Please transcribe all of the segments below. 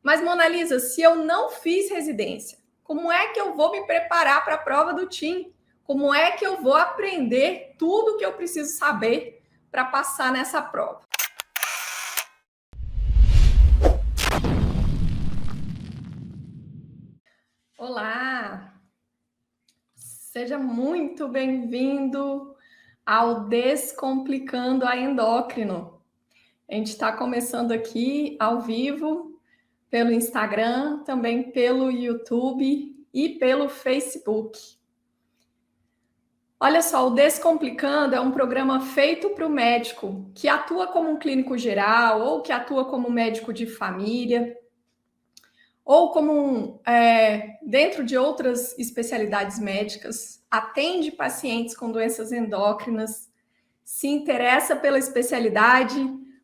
Mas, Mona Lisa, se eu não fiz residência, como é que eu vou me preparar para a prova do TIM? Como é que eu vou aprender tudo o que eu preciso saber para passar nessa prova? Olá! Seja muito bem-vindo ao Descomplicando a Endócrino. A gente está começando aqui ao vivo, pelo Instagram, também pelo YouTube e pelo Facebook. Olha só, o Descomplicando é um programa feito para o médico que atua como um clínico geral ou que atua como médico de família ou como dentro de outras especialidades médicas, atende pacientes com doenças endócrinas, se interessa pela especialidade,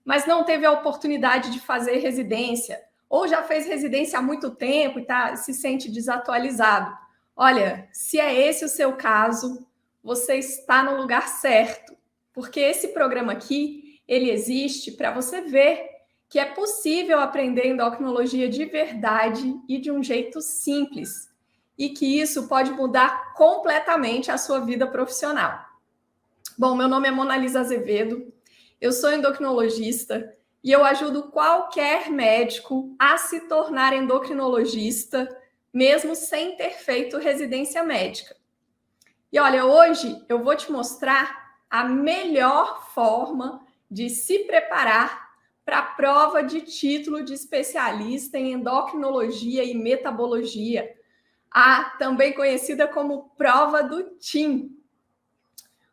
mas não teve a oportunidade de fazer residência, ou já fez residência há muito tempo e se sente desatualizado. Olha, se é esse o seu caso, você está no lugar certo, porque esse programa aqui, ele existe para você ver que é possível aprender endocrinologia de verdade e de um jeito simples, e que isso pode mudar completamente a sua vida profissional. Bom, meu nome é Mona Lisa Azevedo, eu sou endocrinologista e eu ajudo qualquer médico a se tornar endocrinologista, mesmo sem ter feito residência médica. E olha, hoje eu vou te mostrar a melhor forma de se preparar para a prova de título de especialista em endocrinologia e metabologia, também conhecida como prova do TIM.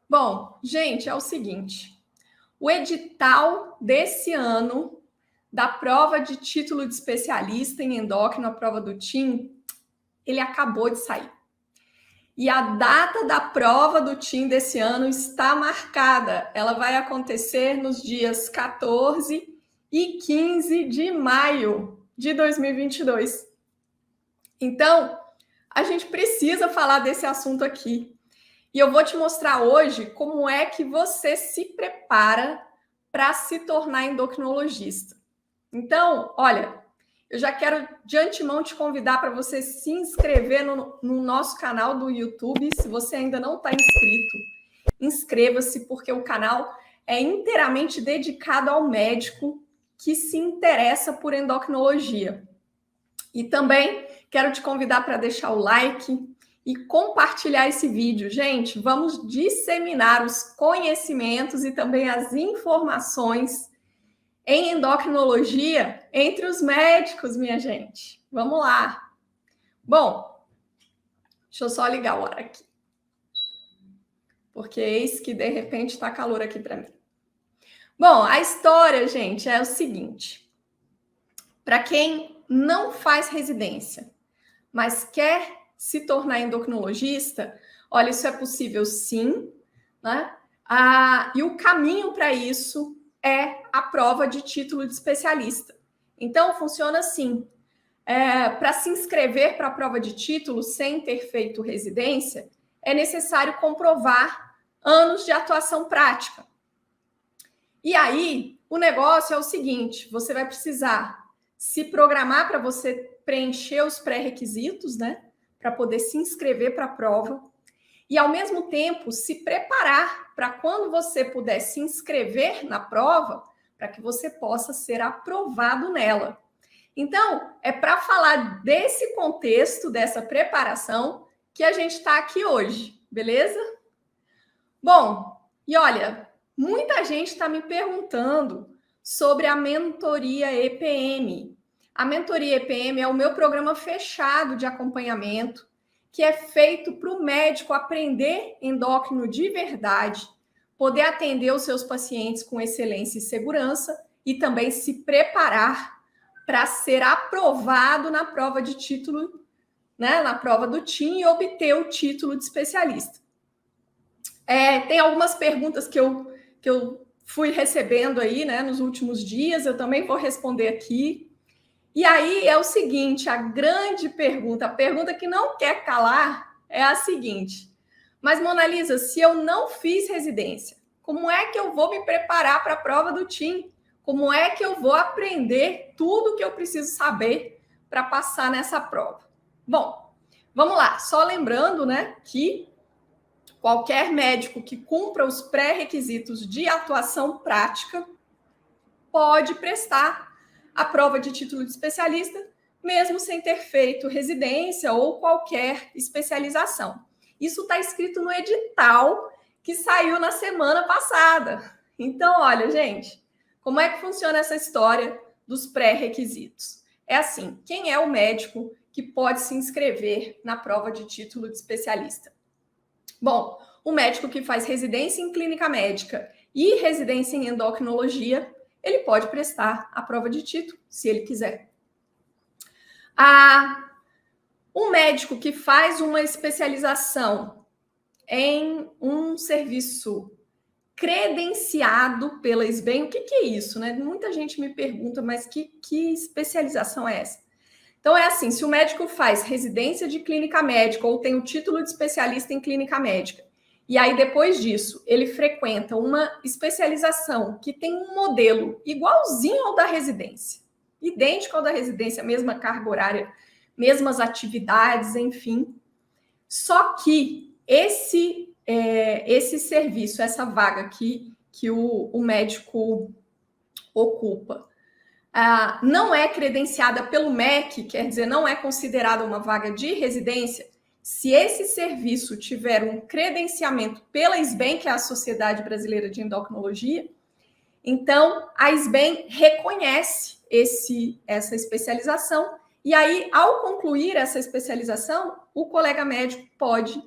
Bom, gente, é o seguinte, o edital desse ano da prova de título de especialista em endócrino, a prova do TIM, ele acabou de sair. E a data da prova do TIM desse ano está marcada. Ela vai acontecer nos dias 14 e 15 de maio de 2022. Então, a gente precisa falar desse assunto aqui. E eu vou te mostrar hoje como é que você se prepara para se tornar endocrinologista. Então, olha, eu já quero de antemão te convidar para você se inscrever no nosso canal do YouTube. Se você ainda não está inscrito, inscreva-se, porque o canal é inteiramente dedicado ao médico que se interessa por endocrinologia. E também quero te convidar para deixar o like e compartilhar esse vídeo. Gente, vamos disseminar os conhecimentos e também as informações em endocrinologia entre os médicos, minha gente. Vamos lá. Bom, deixa eu só ligar o ar aqui. Porque eis que, de repente, está calor aqui para mim. Bom, a história, gente, é o seguinte. Para quem não faz residência, mas quer se tornar endocrinologista, olha, isso é possível sim, né? E o caminho para isso é a prova de título de especialista. Então, funciona assim. Para se inscrever para a prova de título sem ter feito residência, é necessário comprovar anos de atuação prática. E aí, o negócio é o seguinte, você vai precisar se programar para você preencher os pré-requisitos, né? Para poder se inscrever para a prova. E, ao mesmo tempo, se preparar para quando você puder se inscrever na prova, para que você possa ser aprovado nela. Então, é para falar desse contexto, dessa preparação, que a gente está aqui hoje, beleza? Bom, e olha, muita gente está me perguntando sobre a mentoria EPM. A mentoria EPM é o meu programa fechado de acompanhamento, que é feito para o médico aprender endócrino de verdade, poder atender os seus pacientes com excelência e segurança e também se preparar para ser aprovado na prova de título, né, na prova do TIM e obter o título de especialista. Tem algumas perguntas que eu fui recebendo aí, né, nos últimos dias, eu também vou responder aqui. E aí é o seguinte, a grande pergunta, a pergunta que não quer calar é a seguinte: mas, Mona Lisa, se eu não fiz residência, como é que eu vou me preparar para a prova do TIM? Como é que eu vou aprender tudo que eu preciso saber para passar nessa prova? Bom, vamos lá. Só lembrando, né, que qualquer médico que cumpra os pré-requisitos de atuação prática pode prestar a prova de título de especialista, mesmo sem ter feito residência ou qualquer especialização. Isso está escrito no edital que saiu na semana passada. Então, olha, gente, como é que funciona essa história dos pré-requisitos? É assim, quem é o médico que pode se inscrever na prova de título de especialista? Bom, o médico que faz residência em clínica médica e residência em endocrinologia, ele pode prestar a prova de título, se ele quiser. O médico que faz uma especialização em um serviço credenciado pela SBEM, o que é isso, né? Muita gente me pergunta, mas que especialização é essa? Então, é assim, se o médico faz residência de clínica médica ou tem o título de especialista em clínica médica, e aí depois disso ele frequenta uma especialização que tem um modelo igualzinho ao da residência, idêntico ao da residência, mesma carga horária, mesmas atividades, enfim, só que esse serviço, essa vaga que o médico ocupa, não é credenciada pelo MEC, quer dizer, não é considerada uma vaga de residência. Se esse serviço tiver um credenciamento pela SBEM, que é a Sociedade Brasileira de Endocrinologia, então a SBEM reconhece essa especialização, e aí, ao concluir essa especialização, o colega médico pode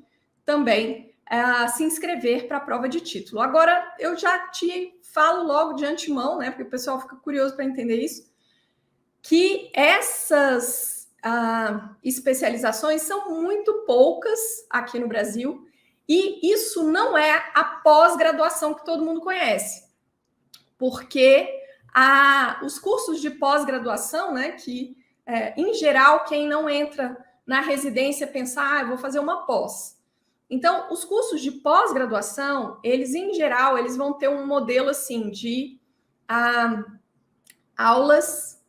também se inscrever para a prova de título. Agora, eu já te falo logo de antemão, né, porque o pessoal fica curioso para entender isso, que essas especializações são muito poucas aqui no Brasil, e isso não é a pós-graduação que todo mundo conhece, porque os cursos de pós-graduação, né, que em geral quem não entra na residência pensa, eu vou fazer uma pós. Então, os cursos de pós-graduação, eles em geral, eles vão ter um modelo assim de aulas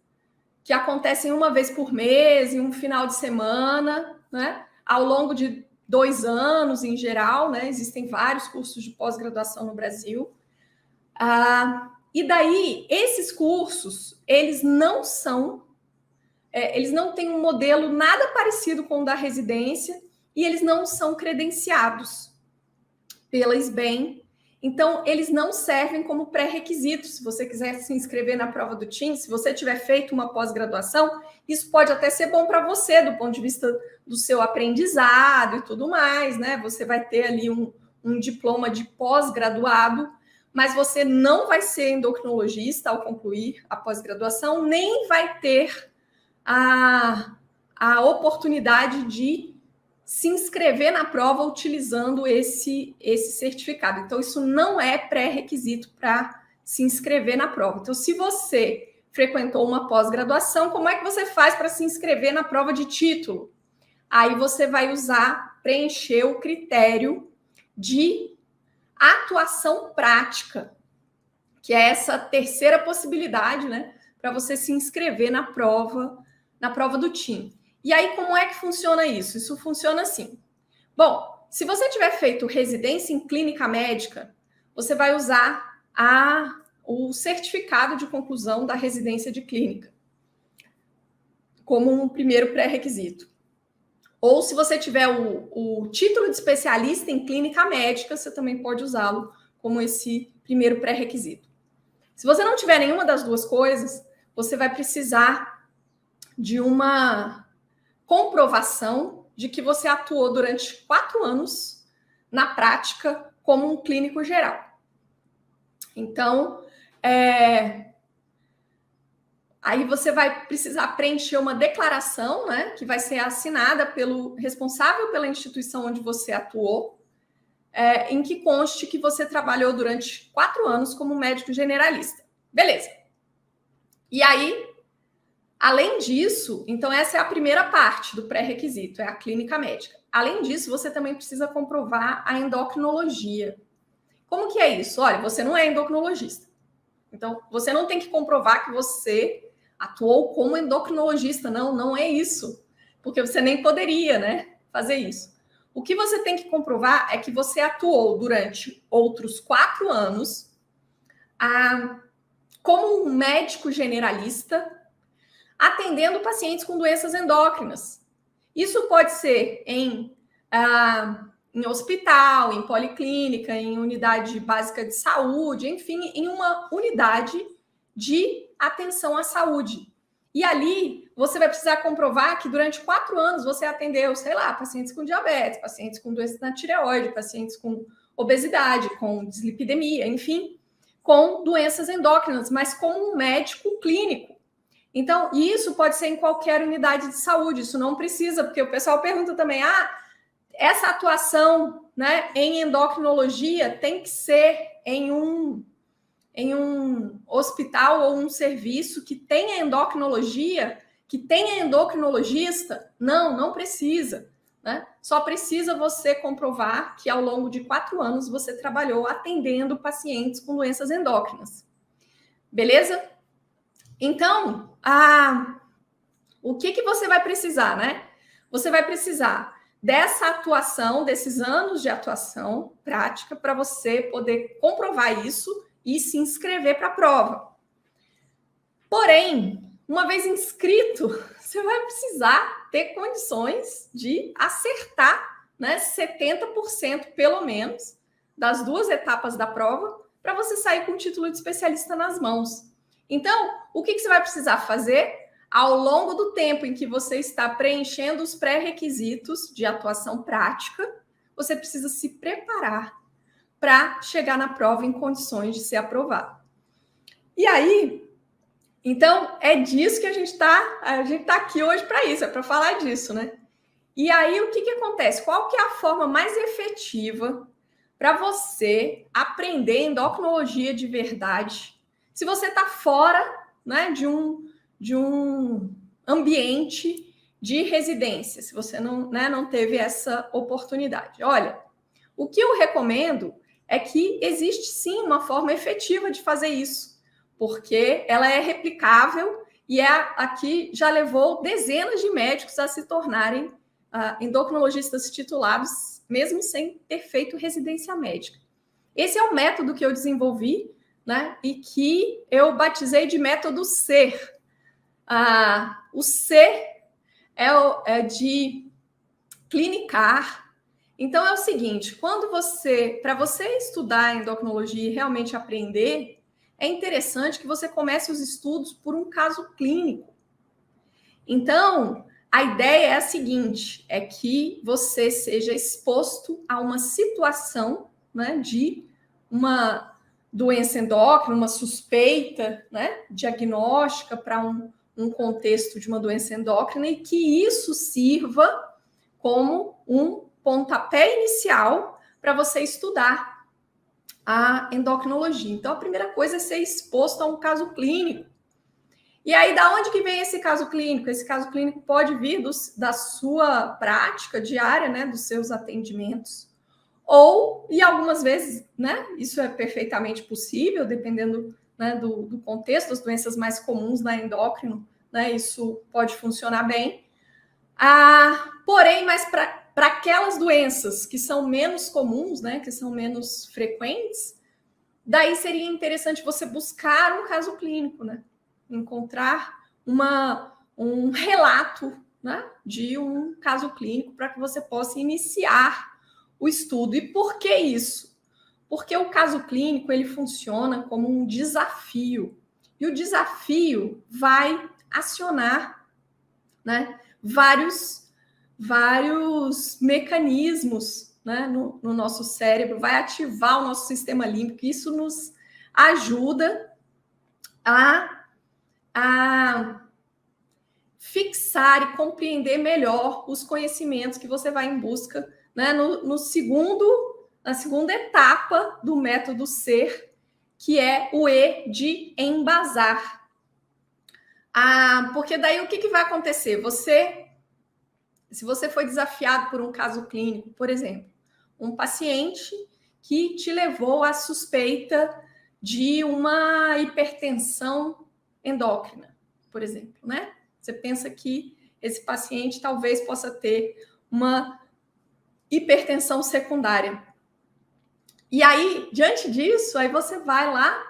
que acontecem uma vez por mês, em um final de semana, né? Ao longo de 2 anos, em geral, né? Existem vários cursos de pós-graduação no Brasil. E daí, esses cursos, eles não têm um modelo nada parecido com o da residência e eles não são credenciados pela SBEM. Então, eles não servem como pré-requisito. Se você quiser se inscrever na prova do TIM, se você tiver feito uma pós-graduação, isso pode até ser bom para você, do ponto de vista do seu aprendizado e tudo mais, né? Você vai ter ali um diploma de pós-graduado, mas você não vai ser endocrinologista ao concluir a pós-graduação, nem vai ter a oportunidade de se inscrever na prova utilizando esse certificado. Então, isso não é pré-requisito para se inscrever na prova. Então, se você frequentou uma pós-graduação, como é que você faz para se inscrever na prova de título? Aí você vai preencher o critério de atuação prática, que é essa terceira possibilidade, né, para você se inscrever na prova do TIM. E aí, como é que funciona isso? Isso funciona assim. Bom, se você tiver feito residência em clínica médica, você vai usar o certificado de conclusão da residência de clínica como um primeiro pré-requisito. Ou se você tiver o título de especialista em clínica médica, você também pode usá-lo como esse primeiro pré-requisito. Se você não tiver nenhuma das duas coisas, você vai precisar de uma comprovação de que você atuou durante 4 anos na prática como um clínico geral. Então, aí você vai precisar preencher uma declaração, né, que vai ser assinada pelo responsável pela instituição onde você atuou, em que conste que você trabalhou durante 4 anos como médico generalista. Beleza. E aí, além disso, então essa é a primeira parte do pré-requisito, é a clínica médica. Além disso, você também precisa comprovar a endocrinologia. Como que é isso? Olha, você não é endocrinologista. Então, você não tem que comprovar que você atuou como endocrinologista. Não, não é isso, porque você nem poderia, né, fazer isso. O que você tem que comprovar é que você atuou durante outros 4 anos como um médico generalista, atendendo pacientes com doenças endócrinas. Isso pode ser em hospital, em policlínica, em unidade básica de saúde, enfim, em uma unidade de atenção à saúde. E ali você vai precisar comprovar que durante 4 anos você atendeu, sei lá, pacientes com diabetes, pacientes com doença na tireoide, pacientes com obesidade, com dislipidemia, enfim, com doenças endócrinas, mas como um médico clínico. Então, isso pode ser em qualquer unidade de saúde, isso não precisa, porque o pessoal pergunta também, essa atuação, né, em endocrinologia tem que ser em um hospital ou um serviço que tenha endocrinologia, que tenha endocrinologista? Não, não precisa, né? Só precisa você comprovar que ao longo de 4 anos você trabalhou atendendo pacientes com doenças endócrinas. Beleza? Então, o que você vai precisar, né? Você vai precisar dessa atuação, desses anos de atuação prática, para você poder comprovar isso e se inscrever para a prova. Porém, uma vez inscrito, você vai precisar ter condições de acertar, né, 70% pelo menos das 2 etapas da prova para você sair com o título de especialista nas mãos. Então, o que você vai precisar fazer? Ao longo do tempo em que você está preenchendo os pré-requisitos de atuação prática, você precisa se preparar para chegar na prova em condições de ser aprovado. E aí, então, é disso que a gente tá aqui hoje para isso, é para falar disso, né? E aí, o que acontece? Qual que é a forma mais efetiva para você aprender endocrinologia de verdade? Se você está fora, né, de um ambiente de residência, se você não teve essa oportunidade. Olha, o que eu recomendo é que existe sim uma forma efetiva de fazer isso, porque ela é replicável e aqui já levou dezenas de médicos a se tornarem endocrinologistas titulados, mesmo sem ter feito residência médica. Esse é o método que eu desenvolvi, né, e que eu batizei de método SER. O SER é de clinicar. Então, é o seguinte, para você estudar endocrinologia e realmente aprender, é interessante que você comece os estudos por um caso clínico. Então, a ideia é a seguinte, é que você seja exposto a uma situação, né, de uma doença endócrina, uma suspeita, né, diagnóstica para um contexto de uma doença endócrina e que isso sirva como um pontapé inicial para você estudar a endocrinologia. Então, a primeira coisa é ser exposto a um caso clínico. E aí, da onde que vem esse caso clínico? Esse caso clínico pode vir da sua prática diária, né, dos seus atendimentos. Ou, e algumas vezes, né, isso é perfeitamente possível, dependendo, né, do contexto, das doenças mais comuns na endócrino, né, isso pode funcionar bem. Porém, mas para aquelas doenças que são menos comuns, né, que são menos frequentes, daí seria interessante você buscar um caso clínico, né? Encontrar um relato, né, de um caso clínico para que você possa iniciar o estudo. E por que isso? Porque o caso clínico ele funciona como um desafio. E o desafio vai acionar, né, vários mecanismos, né, no nosso cérebro, vai ativar o nosso sistema límbico. Isso nos ajuda a fixar e compreender melhor os conhecimentos que você vai em busca, né, na segunda etapa do método SER, que é o E de embasar. Porque daí o que vai acontecer? Se você foi desafiado por um caso clínico, por exemplo, um paciente que te levou à suspeita de uma hipertensão endócrina, por exemplo, né? Você pensa que esse paciente talvez possa ter uma hipertensão secundária. E aí, diante disso, aí você vai lá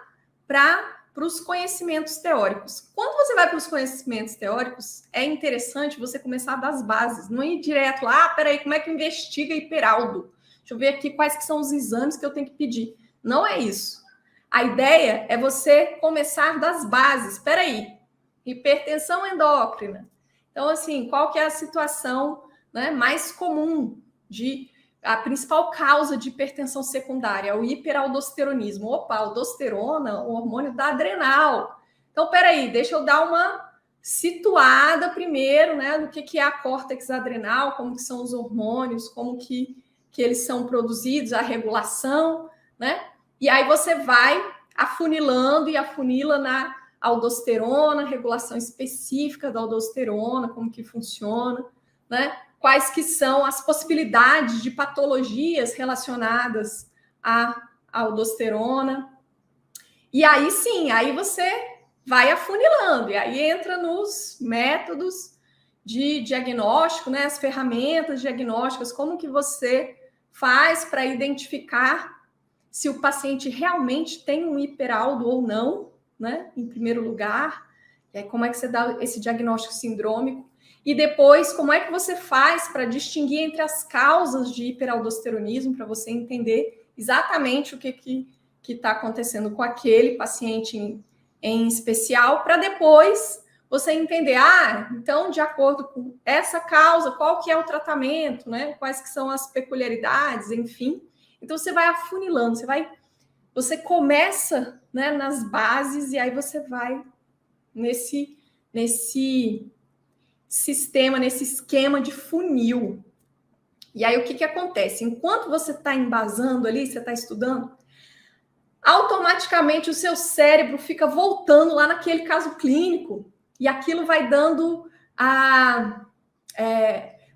para os conhecimentos teóricos. Quando você vai para os conhecimentos teóricos, é interessante você começar das bases, não ir direto lá, peraí, como é que investiga hiperaldo? Deixa eu ver aqui quais que são os exames que eu tenho que pedir. Não é isso. A ideia é você começar das bases. Peraí, hipertensão endócrina. Então, assim, qual que é a situação, né, mais comum de... A principal causa de hipertensão secundária é o hiperaldosteronismo. Opa, aldosterona, o hormônio da adrenal. Então, peraí, deixa eu dar uma situada primeiro, né, no que é a córtex adrenal, como que são os hormônios, como que eles são produzidos, a regulação, né? E aí você vai afunilando e afunila na aldosterona, regulação específica da aldosterona, como que funciona, né? Quais que são as possibilidades de patologias relacionadas à aldosterona. E aí sim, aí você vai afunilando, e aí entra nos métodos de diagnóstico, né? As ferramentas diagnósticas, como que você faz para identificar se o paciente realmente tem um hiperaldo ou não, né? Em primeiro lugar, como é que você dá esse diagnóstico sindrômico? E depois, como é que você faz para distinguir entre as causas de hiperaldosteronismo, para você entender exatamente o que está acontecendo com aquele paciente em especial, para depois você entender, então, de acordo com essa causa, qual que é o tratamento, né? Quais que são as peculiaridades, enfim. Então, você vai afunilando, você começa, né, nas bases e aí você vai nesse sistema, nesse esquema de funil. E aí, o que acontece? Enquanto você está embasando ali, você está estudando, automaticamente o seu cérebro fica voltando lá naquele caso clínico e aquilo vai dando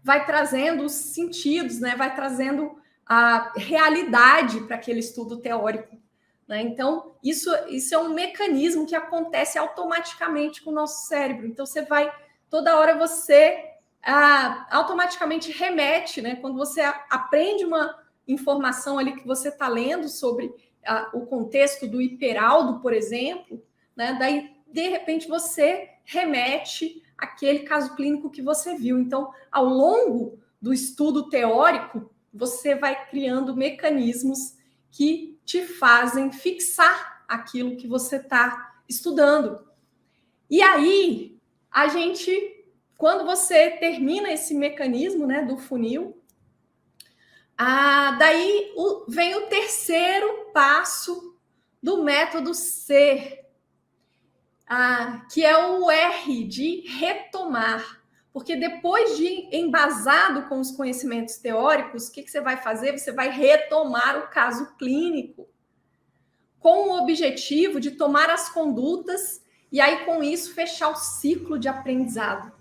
vai trazendo os sentidos, né? Vai trazendo a realidade para aquele estudo teórico, né? Então, isso é um mecanismo que acontece automaticamente com o nosso cérebro. Então, toda hora você automaticamente remete, né? Quando você aprende uma informação ali que você está lendo sobre o contexto do hiperaldo, por exemplo, né? Daí, de repente, você remete àquele caso clínico que você viu. Então, ao longo do estudo teórico, você vai criando mecanismos que te fazem fixar aquilo que você está estudando. E aí, quando você termina esse mecanismo, né, do funil, daí vem o terceiro passo do método SER, que é o R de retomar. Porque depois de embasado com os conhecimentos teóricos, o que você vai fazer? Você vai retomar o caso clínico com o objetivo de tomar as condutas e aí, com isso, fechar o ciclo de aprendizado.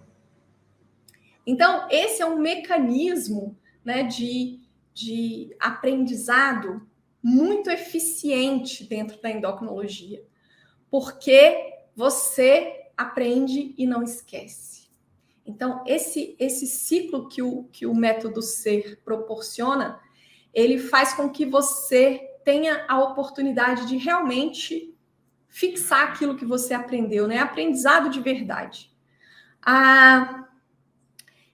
Então, esse é um mecanismo, né, de aprendizado muito eficiente dentro da endocrinologia, porque você aprende e não esquece. Então, esse ciclo que o método SER proporciona, ele faz com que você tenha a oportunidade de realmente fixar aquilo que você aprendeu, né? Aprendizado de verdade.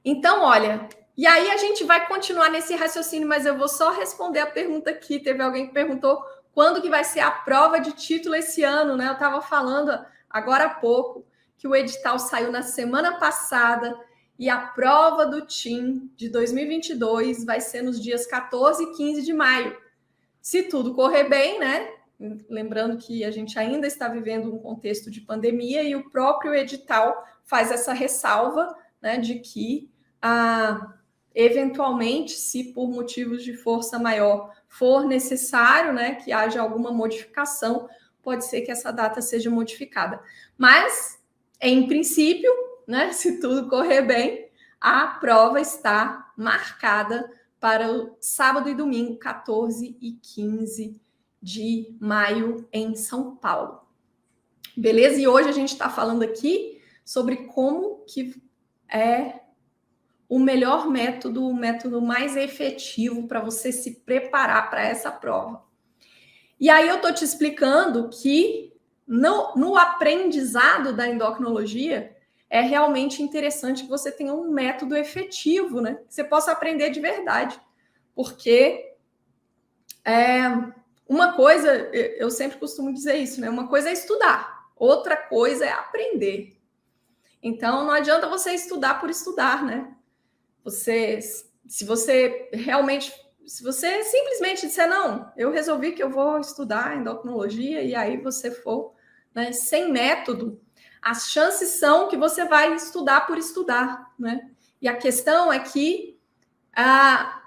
Então, olha, e aí a gente vai continuar nesse raciocínio, mas eu vou só responder a pergunta aqui. Teve alguém que perguntou quando que vai ser a prova de título esse ano, né? Eu estava falando agora há pouco que o edital saiu na semana passada e a prova do TIM de 2022 vai ser nos dias 14 e 15 de maio. Se tudo correr bem, né? Lembrando que a gente ainda está vivendo um contexto de pandemia e o próprio edital faz essa ressalva, né, de que eventualmente, se por motivos de força maior for necessário, né, que haja alguma modificação, pode ser que essa data seja modificada. Mas, em princípio, né, se tudo correr bem, a prova está marcada para o sábado e domingo, 14 e 15 de maio, em São Paulo. Beleza? E hoje a gente está falando aqui sobre como que é o melhor método, o método mais efetivo para você se preparar para essa prova. E aí eu estou te explicando que no aprendizado da endocrinologia é realmente interessante que você tenha um método efetivo, né? Que você possa aprender de verdade. Porque uma coisa, eu sempre costumo dizer isso, né? Uma coisa é estudar, outra coisa é aprender. Então, não adianta você estudar por estudar, né? Se você simplesmente disser, não, eu resolvi que eu vou estudar endocrinologia, e aí você for, né, sem método, as chances são que você vai estudar por estudar, né? E a questão é que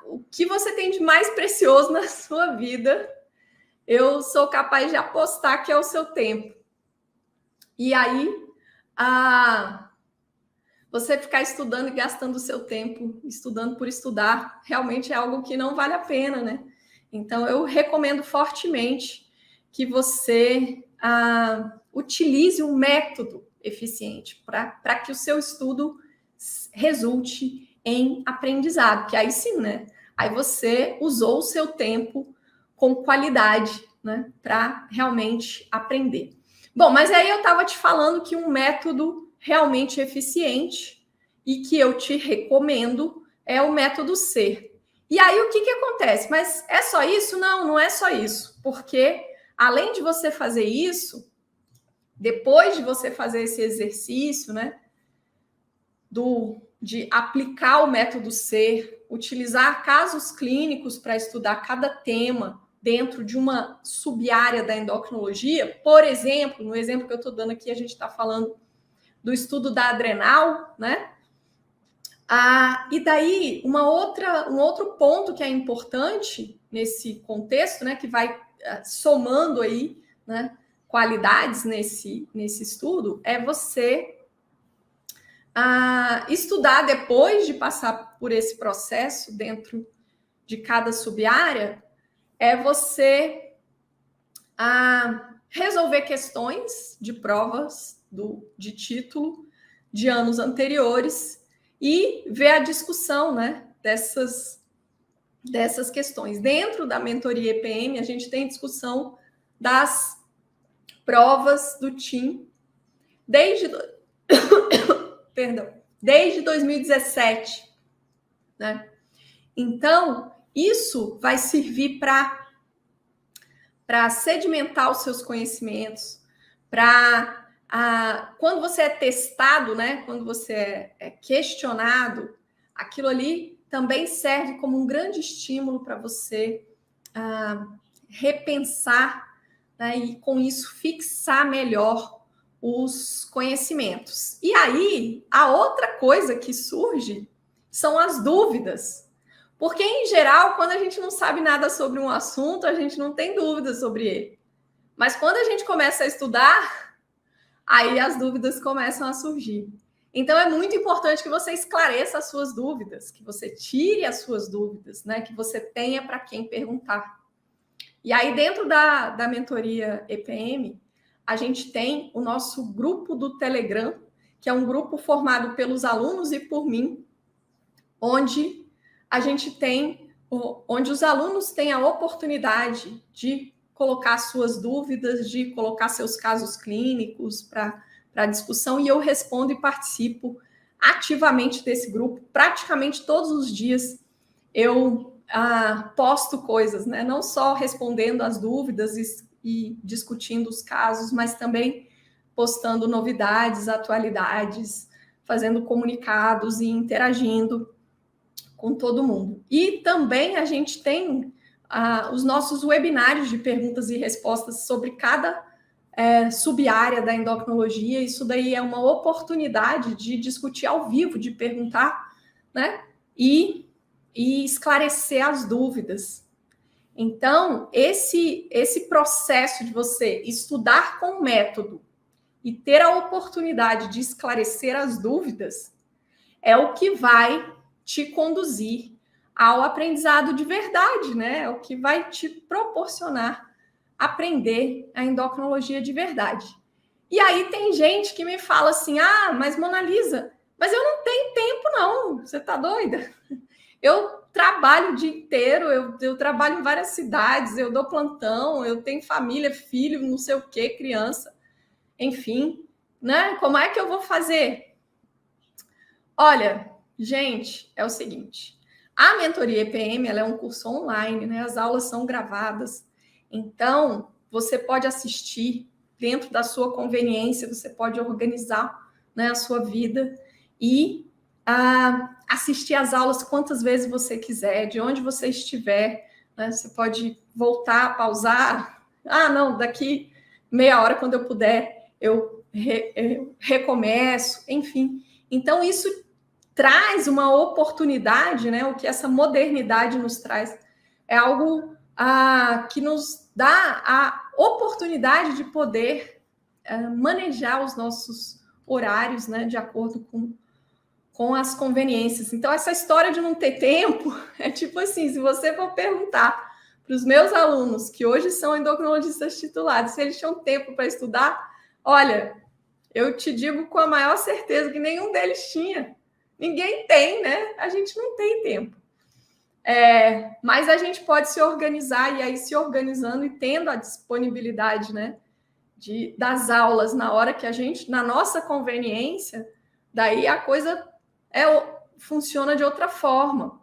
o que você tem de mais precioso na sua vida, eu sou capaz de apostar que é o seu tempo. E aí, você ficar estudando e gastando o seu tempo, estudando por estudar, realmente é algo que não vale a pena, né? Então, eu recomendo fortemente que você utilize um método eficiente para que o seu estudo resulte em aprendizado, que aí sim, né? Aí você usou o seu tempo com qualidade, né? Para realmente aprender. Bom, mas aí eu estava te falando que um método realmente eficiente e que eu te recomendo é o método C. E aí o que acontece? Mas é só isso? Não, não é só isso. Porque além de você fazer isso, depois de você fazer esse exercício, né, de aplicar o método C, utilizar casos clínicos para estudar cada tema dentro de uma sub-área da endocrinologia, por exemplo, no exemplo que eu estou dando aqui, a gente está falando do estudo da adrenal, né? E daí, um outro ponto que é importante nesse contexto, né, que vai somando aí, né, qualidades nesse estudo, é você estudar depois de passar por esse processo dentro de cada sub-área, é você resolver questões de provas de título de anos anteriores e ver a discussão, né, dessas questões. Dentro da mentoria EPM, a gente tem discussão das provas do TIM desde 2017, né? Então, isso vai servir para sedimentar os seus conhecimentos, para quando você é testado, né? Quando você é questionado, aquilo ali também serve como um grande estímulo para você repensar, né, e com isso fixar melhor os conhecimentos. E aí, a outra coisa que surge são as dúvidas. Porque, em geral, quando a gente não sabe nada sobre um assunto, a gente não tem dúvidas sobre ele. Mas quando a gente começa a estudar, aí as dúvidas começam a surgir. Então, é muito importante que você esclareça as suas dúvidas, que você tire as suas dúvidas, né? Que você tenha para quem perguntar. E aí, dentro da mentoria EPM, a gente tem o nosso grupo do Telegram, que é um grupo formado pelos alunos e por mim, onde os alunos têm a oportunidade de colocar suas dúvidas, de colocar seus casos clínicos para discussão, e eu respondo e participo ativamente desse grupo. Praticamente todos os dias eu posto coisas, né? Não só respondendo as dúvidas e discutindo os casos, mas também postando novidades, atualidades, fazendo comunicados e interagindo com todo mundo. E também a gente tem os nossos webinários de perguntas e respostas sobre cada sub-área da endocrinologia. Isso daí é uma oportunidade de discutir ao vivo, de perguntar, né? E esclarecer as dúvidas. Então, esse processo de você estudar com método e ter a oportunidade de esclarecer as dúvidas é o que vai te conduzir ao aprendizado de verdade, né? É o que vai te proporcionar aprender a endocrinologia de verdade. E aí tem gente que me fala assim, ah, mas Mona Lisa, mas eu não tenho tempo não, você tá doida? Eu trabalho o dia inteiro, eu trabalho em várias cidades, eu dou plantão, eu tenho família, filho, não sei o que, criança, enfim, né? Como é que eu vou fazer? Olha, gente, é o seguinte, a mentoria EPM, ela é um curso online, né? As aulas são gravadas, então você pode assistir dentro da sua conveniência, você pode organizar, né, a sua vida e assistir às aulas quantas vezes você quiser, de onde você estiver, né? Você pode voltar, pausar. Ah, não, daqui meia hora, quando eu puder, eu recomeço, enfim. Então, isso traz uma oportunidade, né? O que essa modernidade nos traz é algo que nos dá a oportunidade de poder manejar os nossos horários, né? De acordo com as conveniências. Então, essa história de não ter tempo é tipo assim: se você for perguntar para os meus alunos, que hoje são endocrinologistas titulados, se eles tinham tempo para estudar, olha, eu te digo com a maior certeza que nenhum deles tinha. Ninguém tem, né? A gente não tem tempo. Mas a gente pode se organizar, e aí se organizando e tendo a disponibilidade, né, das aulas na hora que a gente, na nossa conveniência, daí a coisa funciona de outra forma.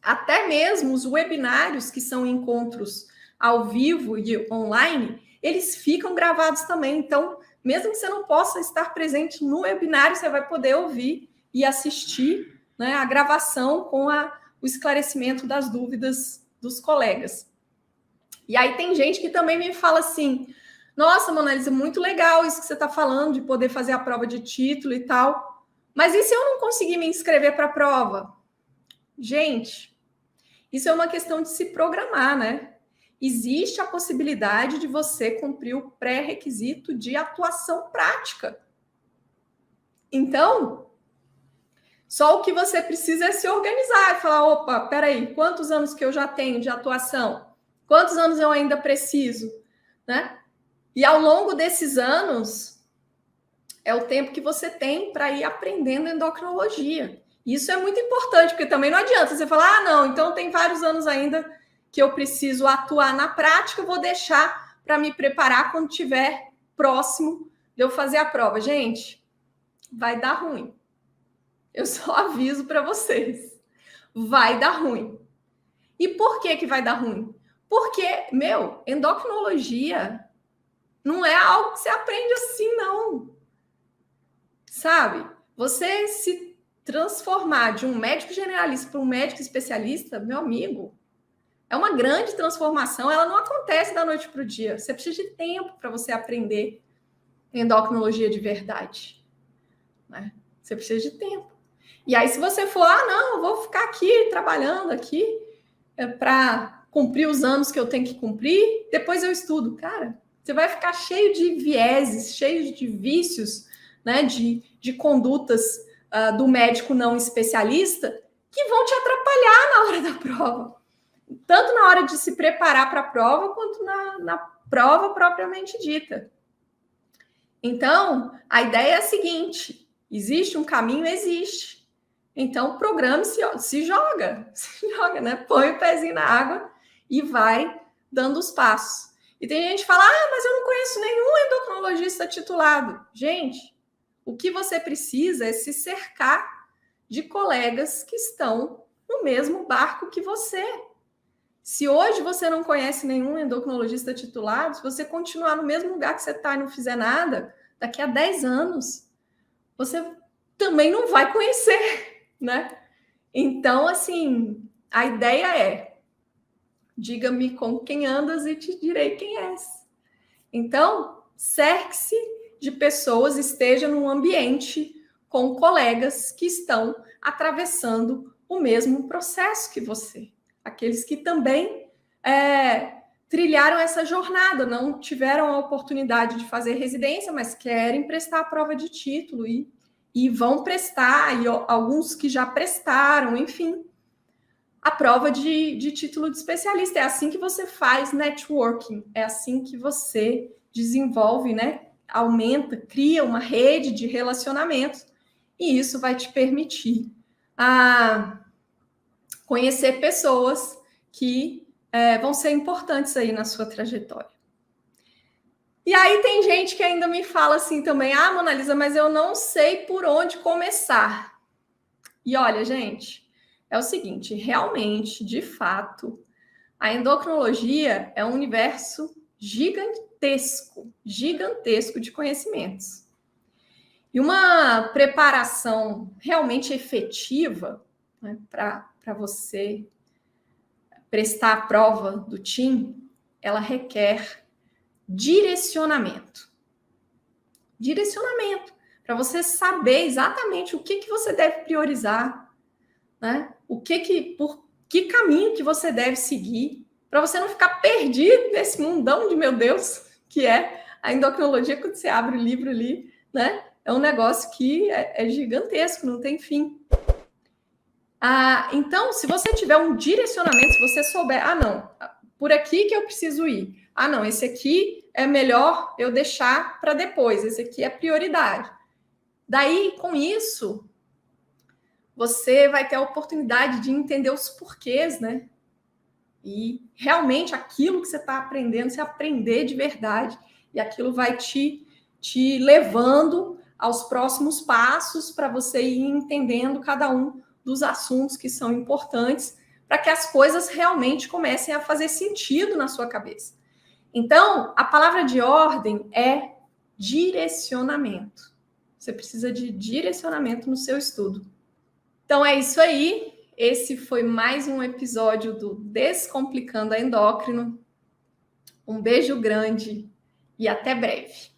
Até mesmo os webinários, que são encontros ao vivo e online, eles ficam gravados também. Então, mesmo que você não possa estar presente no webinário, você vai poder ouvir e assistir, né, a gravação com o esclarecimento das dúvidas dos colegas. E aí tem gente que também me fala assim: nossa, Mona Lisa, muito legal isso que você está falando, de poder fazer a prova de título e tal. Mas e se eu não conseguir me inscrever para a prova? Gente, isso é uma questão de se programar, né? Existe a possibilidade de você cumprir o pré-requisito de atuação prática. Então, só o que você precisa é se organizar e falar: opa, peraí, quantos anos que eu já tenho de atuação? Quantos anos eu ainda preciso? Né? E ao longo desses anos, é o tempo que você tem para ir aprendendo endocrinologia. Isso é muito importante, porque também não adianta você falar: ah, não, então tem vários anos ainda que eu preciso atuar na prática, vou deixar para me preparar quando estiver próximo de eu fazer a prova. Gente, vai dar ruim. Eu só aviso para vocês. Vai dar ruim. E por que vai dar ruim? Porque, endocrinologia não é algo que você aprende assim, não. Sabe? Você se transformar de um médico generalista para um médico especialista, meu amigo, é uma grande transformação. Ela não acontece da noite para o dia. Você precisa de tempo para você aprender endocrinologia de verdade, né? Você precisa de tempo. E aí, se você for, não, eu vou ficar aqui trabalhando aqui para cumprir os anos que eu tenho que cumprir, depois eu estudo. Cara, você vai ficar cheio de vieses, cheio de vícios, né, de condutas do médico não especialista, que vão te atrapalhar na hora da prova. Tanto na hora de se preparar para a prova, quanto na prova propriamente dita. Então, a ideia é a seguinte: existe um caminho? Existe. Então, programe-se, se joga, né? Põe o pezinho na água e vai dando os passos. E tem gente que fala: mas eu não conheço nenhum endocrinologista titulado. Gente, o que você precisa é se cercar de colegas que estão no mesmo barco que você. Se hoje você não conhece nenhum endocrinologista titulado, se você continuar no mesmo lugar que você está e não fizer nada, daqui a 10 anos, você também não vai conhecer, né? Então, assim, a ideia é: diga-me com quem andas e te direi quem és. Então, cerque-se de pessoas, esteja num ambiente com colegas que estão atravessando o mesmo processo que você. Aqueles que também trilharam essa jornada, não tiveram a oportunidade de fazer residência, mas querem prestar a prova de título e vão prestar, e alguns que já prestaram, enfim, a prova de título de especialista. É assim que você faz networking, é assim que você desenvolve, né, aumenta, cria uma rede de relacionamentos, e isso vai te permitir conhecer pessoas que vão ser importantes aí na sua trajetória. E aí tem gente que ainda me fala assim também, Mona Lisa, mas eu não sei por onde começar. E olha, gente, é o seguinte, realmente, de fato, a endocrinologia é um universo gigantesco de conhecimentos. E uma preparação realmente efetiva, né, para você prestar a prova do TIM, ela requer direcionamento. Direcionamento, para você saber exatamente o que você deve priorizar, né? Por que caminho que você deve seguir, para você não ficar perdido nesse mundão de meu Deus, que é a endocrinologia. Quando você abre o livro ali, né? É um negócio que é gigantesco, não tem fim. Então, se você tiver um direcionamento, se você souber, não, por aqui que eu preciso ir. Não, esse aqui é melhor eu deixar para depois, esse aqui é prioridade. Daí, com isso, você vai ter a oportunidade de entender os porquês, né? E realmente aquilo que você está aprendendo, você aprender de verdade, e aquilo vai te levando aos próximos passos para você ir entendendo cada um dos assuntos que são importantes para que as coisas realmente comecem a fazer sentido na sua cabeça. Então, a palavra de ordem é direcionamento. Você precisa de direcionamento no seu estudo. Então, é isso aí. Esse foi mais um episódio do Descomplicando a Endócrino. Um beijo grande e até breve.